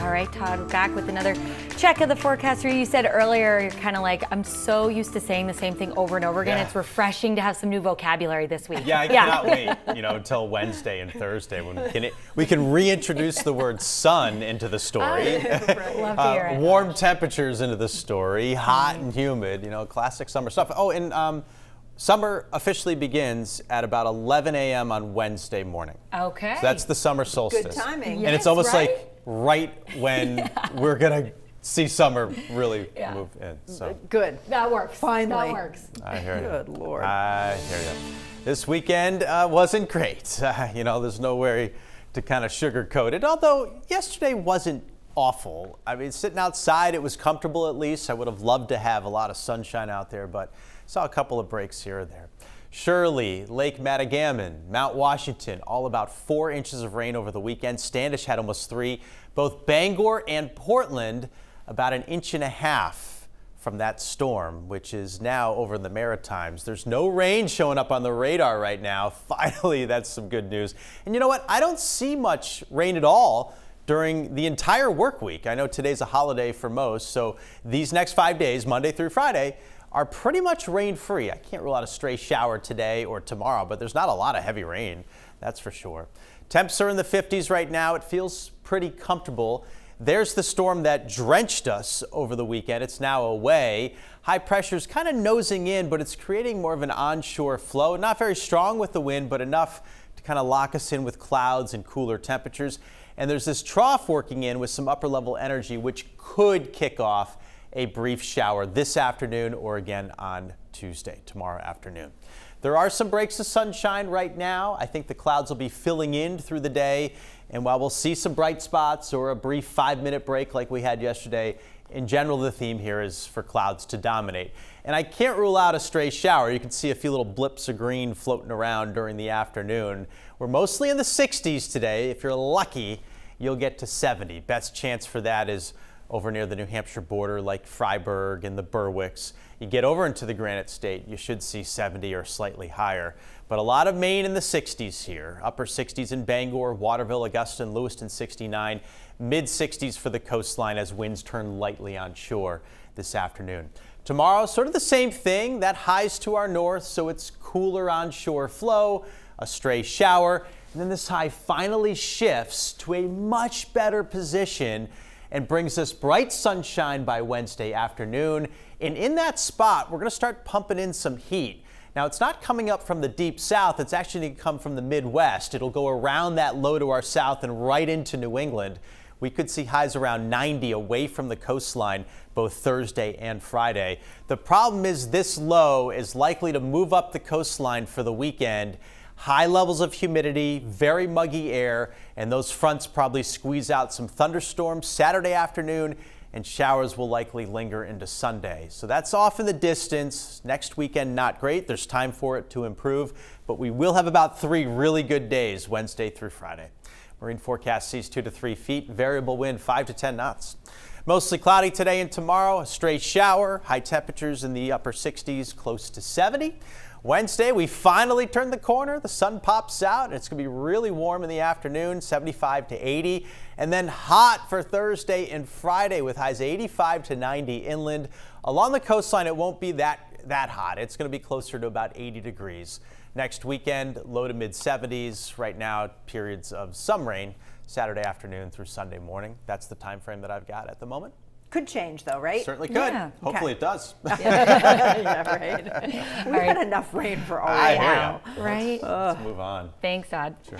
All right, Todd, back with another check of the forecast. You said earlier, you're kind of like, I'm so used to saying the same thing over and over again. Yeah. It's refreshing to have some new vocabulary this week. Yeah, I cannot wait, until Wednesday and Thursday when we can reintroduce the word sun into the story. Love to hear it. Warm temperatures into the story, hot and humid, classic summer stuff. Oh, and summer officially begins at about 11 a.m. on Wednesday morning. Okay. So that's the summer solstice. Good timing. And it's almost like right when we're going to see summer really move in. So Good. That works. Finally. That works. I hear you. Good Lord. I hear you. This weekend wasn't great. There's no way to kind of sugarcoat it. Although yesterday wasn't awful. I mean, sitting outside, it was comfortable at least. I would have loved to have a lot of sunshine out there, but saw a couple of breaks here or there. Shirley, Lake Matagamon, Mount Washington, all about 4 inches of rain over the weekend. Standish had almost 3. Both Bangor and Portland, about 1.5 inches from that storm, which is now over in the Maritimes. There's no rain showing up on the radar right now. Finally, that's some good news. And you know what? I don't see much rain at all during the entire work week. I know today's a holiday for most, so these next 5 days, Monday through Friday, are pretty much rain-free. I can't rule out a stray shower today or tomorrow, but there's not a lot of heavy rain, that's for sure. Temps are in the 50s right now. It feels pretty comfortable. There's the storm that drenched us over the weekend. It's now away. High pressure's kind of nosing in, but it's creating more of an onshore flow. Not very strong with the wind, but enough to kind of lock us in with clouds and cooler temperatures. And there's this trough working in with some upper level energy, which could kick off a brief shower this afternoon or again on Tuesday, tomorrow afternoon. There are some breaks of sunshine right now. I think the clouds will be filling in through the day. And while we'll see some bright spots or a brief 5-minute break like we had yesterday, in general, the theme here is for clouds to dominate. And I can't rule out a stray shower. You can see a few little blips of green floating around during the afternoon. We're mostly in the 60s today. If you're lucky, you'll get to 70. Best chance for that is over near the New Hampshire border, like Freiburg and the Berwicks. You get over into the Granite State, you should see 70 or slightly higher. But a lot of Maine in the 60s here. Upper 60s in Bangor, Waterville, Augusta, and Lewiston 69. Mid 60s for the coastline as winds turn lightly on shore this afternoon. Tomorrow, sort of the same thing. That highs to our north, so it's cooler onshore flow, a stray shower, and then this high finally shifts to a much better position and brings us bright sunshine by Wednesday afternoon. And in that spot, we're going to start pumping in some heat. Now, it's not coming up from the deep south. It's actually going to come from the Midwest. It'll go around that low to our south and right into New England. We could see highs around 90 away from the coastline both Thursday and Friday. The problem is this low is likely to move up the coastline for the weekend. High levels of humidity, very muggy air, and those fronts probably squeeze out some thunderstorms Saturday afternoon, and showers will likely linger into Sunday. So that's off in the distance. Next weekend, not great. There's time for it to improve, but we will have about 3 really good days, Wednesday through Friday. Marine forecast sees 2 to 3 feet, variable wind 5 to 10 knots. Mostly cloudy today and tomorrow, a stray shower, high temperatures in the upper 60s, close to 70. Wednesday, we finally turn the corner. The sun pops out, and it's going to be really warm in the afternoon, 75 to 80. And then hot for Thursday and Friday with highs 85 to 90 inland. Along the coastline, it won't be that hot. It's going to be closer to about 80 degrees. Next weekend, low to mid 70s. Right now, periods of some rain Saturday afternoon through Sunday morning. That's the time frame that I've got at the moment. Could change though, right? Certainly could. Yeah. Hopefully it does. Yeah, right. We've had enough rain for all I right hear now. ya. Right? Let's move on. Thanks, Todd. Sure.